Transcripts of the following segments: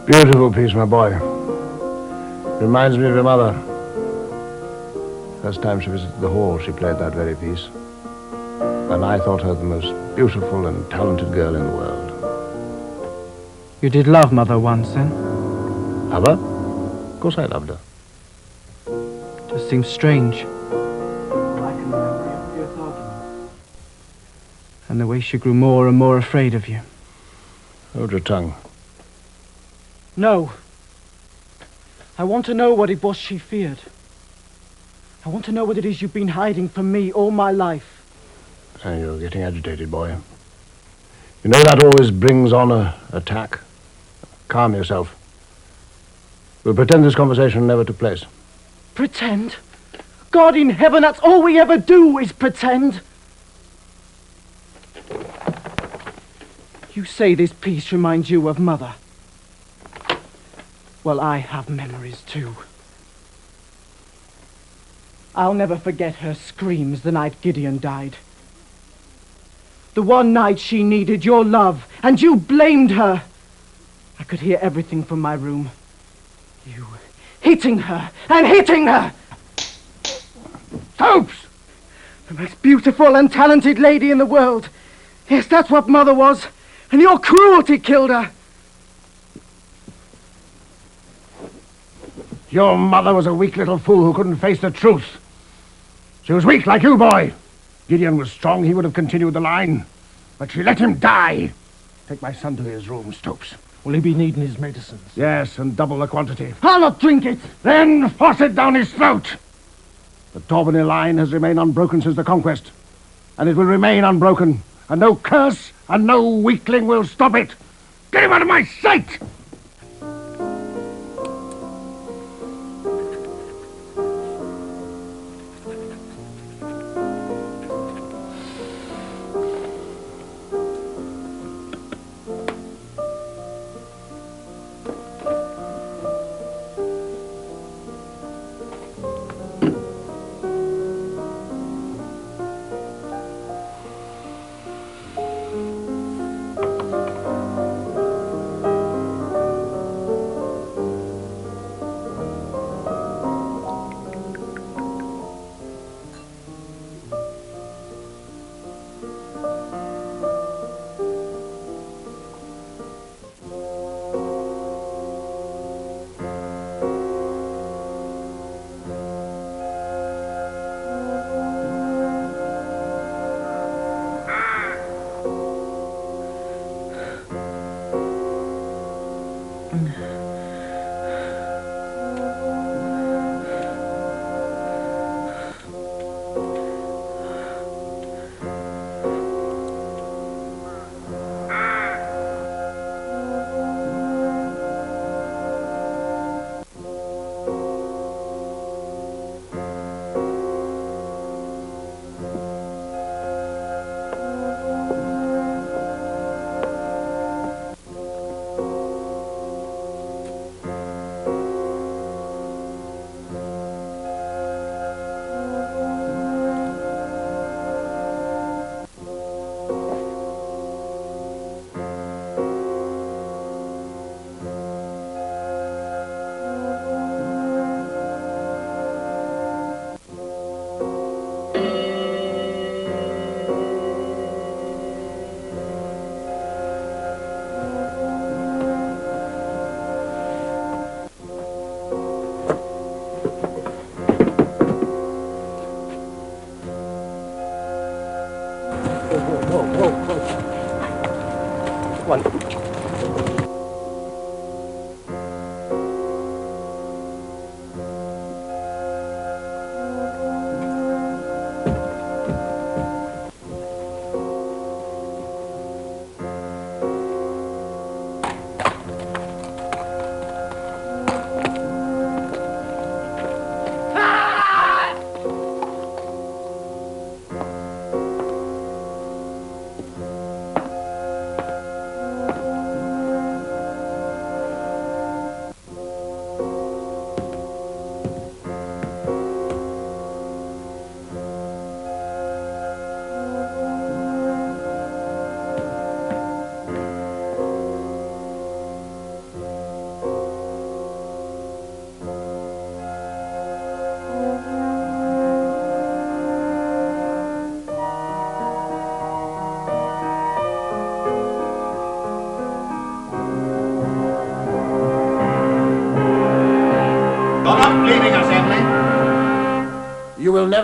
Beautiful piece, my boy. Reminds me of your mother. First time she visited the hall, she played that very piece. And I thought her the most beautiful and talented girl in the world. You did love Mother once, then? Love her? Of course I loved her. Just seems strange. I can remember your fierce arguments. And the way she grew more and more afraid of you. Hold your tongue. No. I want to know what it was she feared. I want to know what it is you've been hiding from me all my life. You're getting agitated, boy. You know that always brings on an attack. Calm yourself. We'll pretend this conversation never took place. Pretend? God in heaven, that's all we ever do is pretend. You say this piece reminds you of Mother. Well, I have memories too. I'll never forget her screams the night Gideon died. The one night she needed your love, and you blamed her. I could hear everything from my room. You hitting her and hitting her. Stopes! The most beautiful and talented lady in the world. Yes, that's what Mother was. And your cruelty killed her. Your mother was a weak little fool who couldn't face the truth. She was weak like you, boy. Gideon was strong, he would have continued the line. But she let him die. Take my son to his room, Stopes. Will he be needing his medicines? Yes, and double the quantity. I'll not drink it. Then force it down his throat. The Torbany line has remained unbroken since the conquest. And it will remain unbroken. And no curse and no weakling will stop it. Get him out of my sight!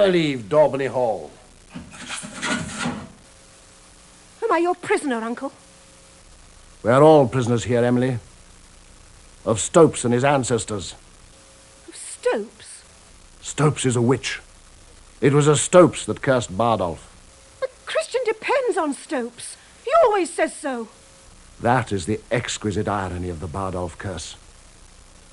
never leave Daubeny Hall. Am I your prisoner, Uncle? We are all prisoners here, Emily. Of Stopes and his ancestors. Of Stopes? Stopes is a witch. It was a Stopes that cursed Bardolph. But Christian depends on Stopes. He always says so. That is the exquisite irony of the Bardolph curse.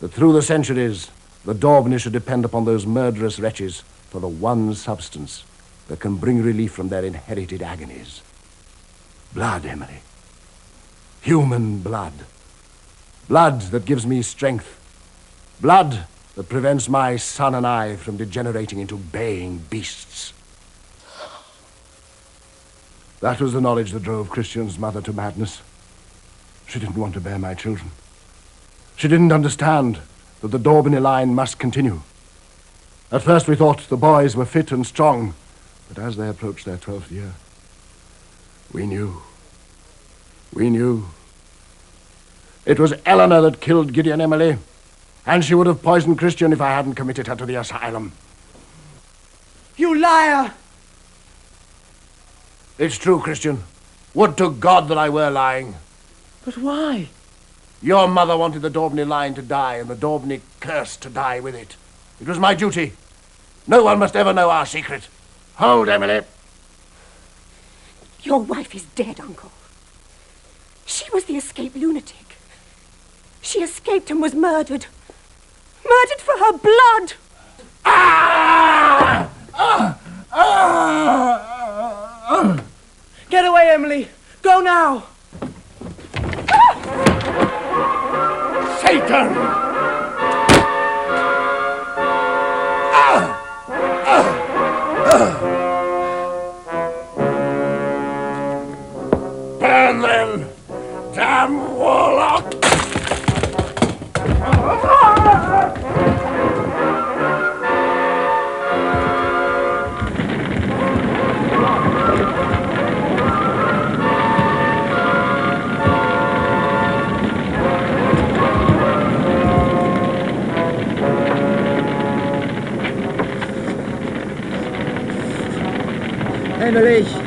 That through the centuries, the Daubeny should depend upon those murderous wretches for the one substance that can bring relief from their inherited agonies. Blood, Emily. Human blood. Blood that gives me strength. Blood that prevents my son and I from degenerating into baying beasts. That was the knowledge that drove Christian's mother to madness. She didn't want to bear my children. She didn't understand that the Daubeny line must continue. At first we thought the boys were fit and strong, but as they approached their 12th year, we knew. We knew. It was Eleanor that killed Gideon, Emily, and she would have poisoned Christian if I hadn't committed her to the asylum. You liar! It's true, Christian. Would to God that I were lying. But why? Your mother wanted the Daubeny line to die and the Daubeny curse to die with it. It was my duty. No one must ever know our secret. Hold, Emily. Your wife is dead, Uncle. She was the escaped lunatic. She escaped and was murdered. Murdered for her blood. Ah! Get away, Emily! Go now! Satan! Burn them! Damn warlock! Emily!